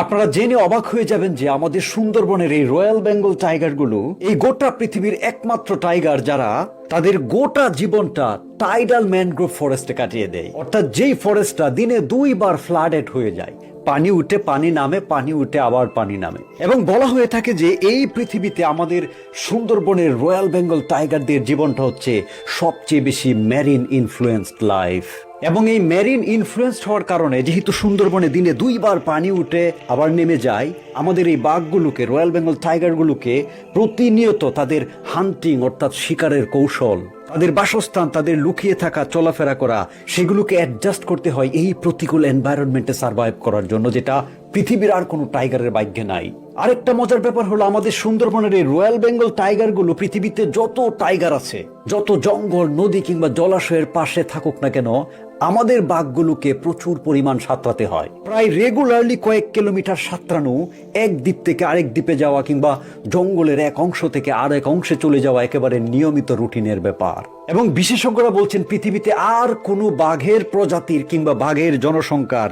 আপনারা জেনে অবাক হয়ে যাবেন যে আমাদের সুন্দরবনের এই রয়্যাল বেঙ্গল টাইগারগুলো এই গোটা পৃথিবীর একমাত্র টাইগার যারা তাদের গোটা জীবনটা টাইডাল ম্যানগ্রোভ ফরেস্টে কাটিয়ে দেয়। অর্থাৎ যেই ফরেস্টটা দিনে 2 বার ফ্লাডেড হয়ে যায়, পানি উঠে পানি নামে, পানি উঠে আবার পানি নামে। এবং বলা হয়ে থাকে যে এই পৃথিবীতে আমাদের সুন্দরবনের রয়্যাল বেঙ্গল টাইগারদের জীবনটা হচ্ছে সবচেয়ে বেশি মেরিন ইনফ্লুয়েন্সড লাইফ। এবং এই মেরিন ইনফ্লুয়েন্সড হওয়ার কারণে যেহেতু সুন্দরবনে দিনে 2 বার পানি উঠে আবার নেমে যায়, আমাদের এই বাঘগুলোকে, রয়্যাল বেঙ্গল টাইগারগুলোকে প্রতিনিয়ত তাদের হান্টিং অর্থাৎ শিকারের কৌশল, তাদের বাসস্থান, তাদের লুকিয়ে থাকা, চলাফেরা করা, সেগুলোকে অ্যাডজাস্ট করতে হয় এই প্রতিকূল এনভায়রনমেন্টে সার্ভাইভ করার জন্য, যেটা পৃথিবীর আর কোনো টাইগারের ভাগ্যে নাই। আরেকটা মজার ব্যাপার হলো আমাদের সুন্দরবনের এই রয়্যাল বেঙ্গল টাইগারগুলো পৃথিবীতে যত টাইগার আছে, যত জঙ্গল, নদী কিংবা জলাশয়ের পাশে থাকুক না কেন, আমাদের বাঘগুলোকে প্রচুর পরিমাণ সাঁতরাতে হয়। প্রায় রেগুলারলি কয়েক কিলোমিটার সাঁতরানো, এক দ্বীপ থেকে আরেক দ্বীপে যাওয়া কিংবা জঙ্গলের এক অংশ থেকে আরেক অংশে চলে যাওয়া একেবারে নিয়মিত রুটিনের ব্যাপার। এবং বিশেষজ্ঞরা বলছেন পৃথিবীতে আর কোনো বাঘের প্রজাতির কিংবা বাঘের জনসংখ্যার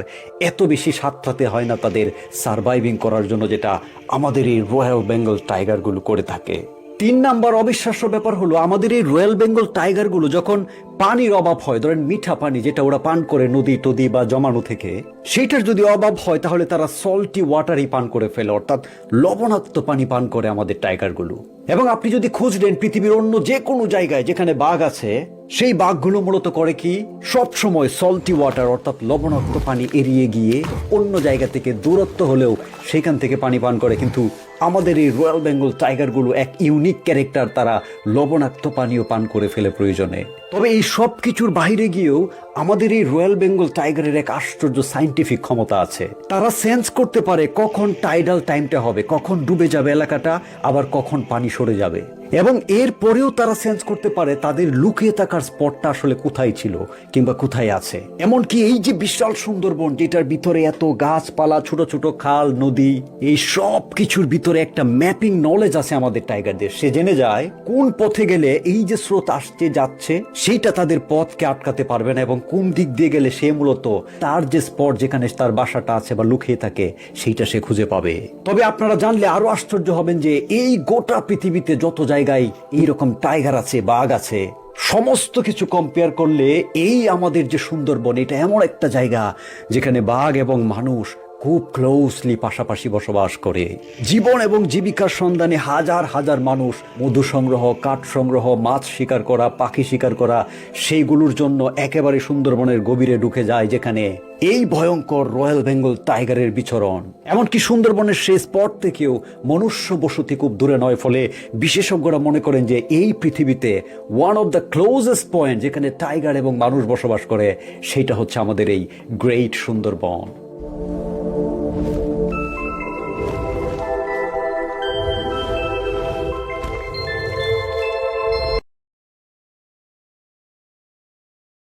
এত বেশি সাঁতরাতে হয় না তাদের সার্ভাইভিং করার জন্য, যেটা আমাদের এই রয়্যাল বেঙ্গল টাইগারগুলো করে থাকে। 3 নাম্বার অবিশ্বাস্য ব্যাপার হলো আমাদের এই রয়্যাল বেঙ্গল টাইগারগুলো যখন পানির অভাব হয়, ধরেন মিঠা পানি যেটা ওরা পান করে নদী টদী বা জমানো থেকে, সেইটার যদি অভাব হয় তাহলে তারা সল্টি ওয়াটারই পান করে ফেলে, অর্থাৎ লবণাক্ত পানি পান করে আমাদের টাইগারগুলো। এবং আপনি যদি খোঁজ নেন পৃথিবীর অন্য যে কোনো জায়গায় যেখানে বাঘ আছে, সেই বাঘগুলো মূলত করে কি, সব সময় সল্টি ওয়াটার অর্থাৎ লবণাক্ত পানি এড়িয়ে গিয়ে অন্য জায়গা থেকে দূরত্ব হলেও সেখান থেকে পানি পান করে। কিন্তু আমাদের এই রয়্যাল বেঙ্গল টাইগারগুলো এক ইউনিক ক্যারেক্টার, তারা লবণাক্ত পানীয় পান করে ফেলে প্রয়োজনে। তবে এই সব কিছুর বাইরে গিয়েও আমাদের এই রয়্যাল বেঙ্গল টাইগারের এক আশ্চর্য সাইন্টিফিক ক্ষমতা আছে। তারা সেন্স করতে পারে কখন টাইডাল টাইমটা হবে, কখন ডুবে যাবে এলাকাটা, আবার কখন পানি সরে যাবে। এবং এর পরেও তারা সেন্স করতে পারে তাদের লুকিয়ে থাকার স্পটটা আসলে কোথায় ছিল কিংবা কোথায় আছে। এমনকি এই যে বিশাল সুন্দরবন, যেটার ভিতরে এত গাছপালা, ছোট ছোট খাল, নদী, এই সব কিছুর ভিতরে একটা ম্যাপিং নলেজ আছে আমাদের টাইগারদের। সে জেনে যায় কোন পথে গেলে এই যে স্রোত আসছে যাচ্ছে সেইটা তাদের পথকে আটকাতে পারবে না, এবং কোন দিক দিয়ে গেলে সে মূলত তার যে স্পট, যেখানে তার বাসাটা আছে বা লুকিয়ে থাকে, সেইটা সে খুঁজে পাবে। তবে আপনারা জানলে আরো আশ্চর্য হবেন যে এই গোটা পৃথিবীতে যত জায়গায় এইরকম টাইগার আছে, বাঘ আছে, সমস্ত কিছু কম্পেয়ার করলে এই আমাদের যে সুন্দরবন, এটা এমন একটা জায়গা যেখানে বাঘ এবং মানুষ খুব ক্লোজলি পাশাপাশি বসবাস করে। জীবন এবং জীবিকার সন্ধানে হাজার হাজার মানুষ মধু সংগ্রহ, কাঠ সংগ্রহ, মাছ শিকার করা, পাখি শিকার করা, সেইগুলোর জন্য একেবারে সুন্দরবনের গভীরে ঢুকে যায়, যেখানে এই ভয়ঙ্কর রয়্যাল বেঙ্গল টাইগারের বিচরণ। এমনকি সুন্দরবনের সেই স্পট থেকেও মনুষ্য বসতি খুব দূরে নয়, ফলে বিশেষজ্ঞরা মনে করেন যে এই পৃথিবীতে one of the closest point যেখানে টাইগার এবং মানুষ বসবাস করে, সেটা হচ্ছে আমাদের এই গ্রেট সুন্দরবন।